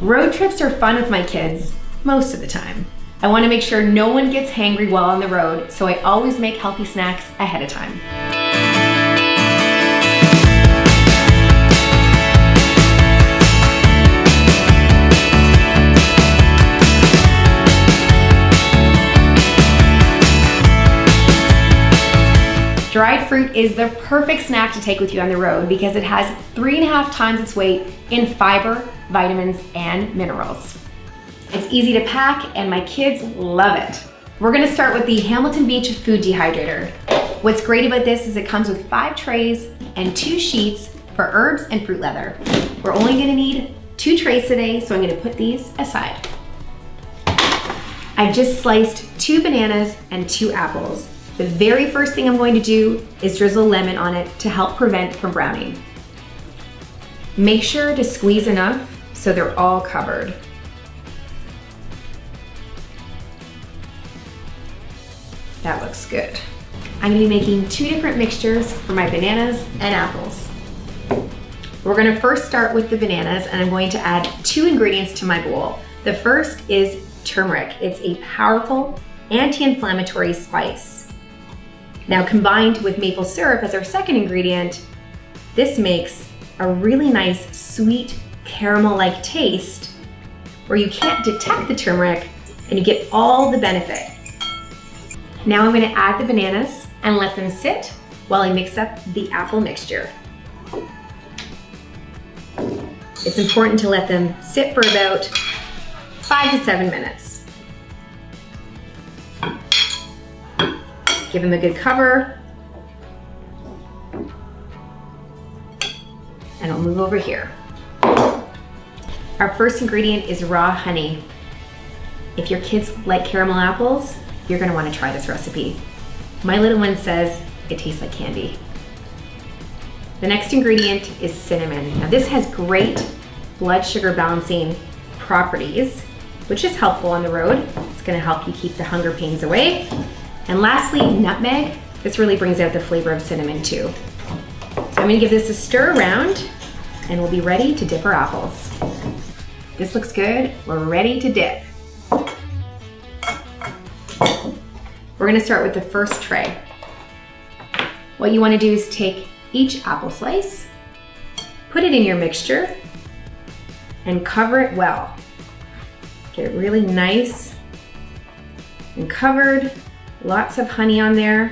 Road trips are fun with my kids most of the time. I want to make sure no one gets hangry while on the road, so I always make healthy snacks ahead of time. Dried fruit is the perfect snack to take with you on the road because it has 3.5 times its weight in fiber, vitamins, and minerals. It's easy to pack and my kids love it. We're gonna start with the Hamilton Beach Food Dehydrator. What's great about this is it comes with 5 trays and 2 sheets for herbs and fruit leather. We're only gonna need 2 trays today, so I'm gonna put these aside. I've just sliced 2 bananas and 2 apples. The very first thing I'm going to do is drizzle lemon on it to help prevent from browning. Make sure to squeeze enough so they're all covered. That looks good. I'm gonna be making 2 different mixtures for my bananas and apples. We're gonna first start with the bananas and I'm going to add 2 ingredients to my bowl. The first is turmeric. It's a powerful anti-inflammatory spice. Now combined with maple syrup as our second ingredient, this makes a really nice sweet caramel-like taste where you can't detect the turmeric and you get all the benefit. Now I'm going to add the bananas and let them sit while I mix up the apple mixture. It's important to let them sit for about 5 to 7 minutes. Give them a good cover. And I'll move over here. Our first ingredient is raw honey. If your kids like caramel apples, you're gonna wanna try this recipe. My little one says it tastes like candy. The next ingredient is cinnamon. Now this has great blood sugar balancing properties, which is helpful on the road. It's gonna help you keep the hunger pains away. And lastly, nutmeg. This really brings out the flavor of cinnamon too. So I'm gonna give this a stir around and we'll be ready to dip our apples. This looks good, we're ready to dip. We're gonna start with the first tray. What you wanna do is take each apple slice, put it in your mixture, and cover it well. Get it really nice and covered. Lots of honey on there,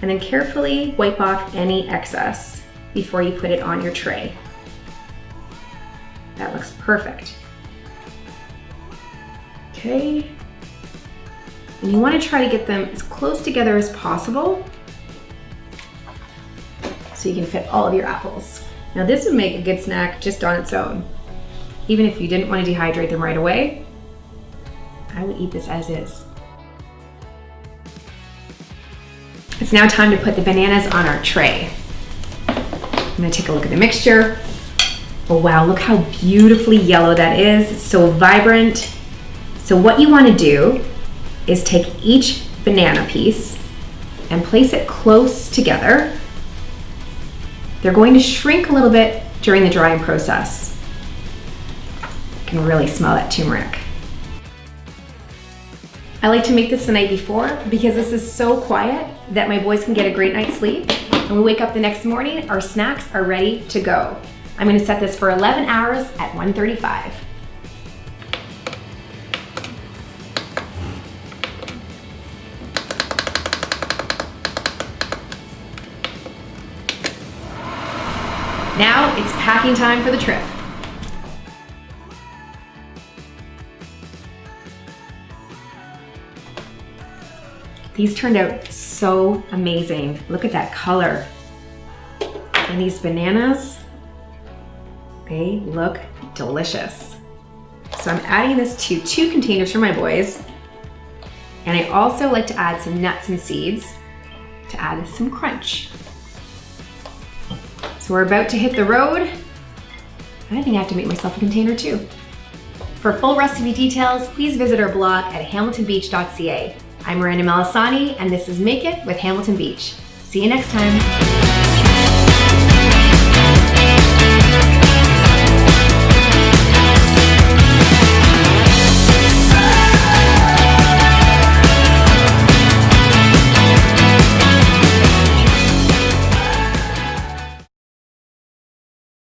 and then carefully wipe off any excess before you put it on your tray. That looks perfect. Okay. And you want to try to get them as close together as possible so you can fit all of your apples. Now this would make a good snack just on its own. Even if you didn't want to dehydrate them right away, I would eat this as is. It's now time to put the bananas on our tray. I'm gonna take a look at the mixture. Oh wow, look how beautifully yellow that is. It's so vibrant. So what you wanna do is take each banana piece and place it close together. They're going to shrink a little bit during the drying process. You can really smell that turmeric. I like to make this the night before because this is so quiet that my boys can get a great night's sleep. When we wake up the next morning, our snacks are ready to go. I'm gonna set this for 11 hours at 135. Now it's packing time for the trip. These turned out so amazing. Look at that color. And these bananas, they look delicious. So I'm adding this to 2 containers for my boys. And I also like to add some nuts and seeds to add some crunch. So we're about to hit the road. I think I have to make myself a container too. For full recipe details, please visit our blog at hamiltonbeach.ca. I'm Miranda Malisani, and this is Make It with Hamilton Beach. See you next time.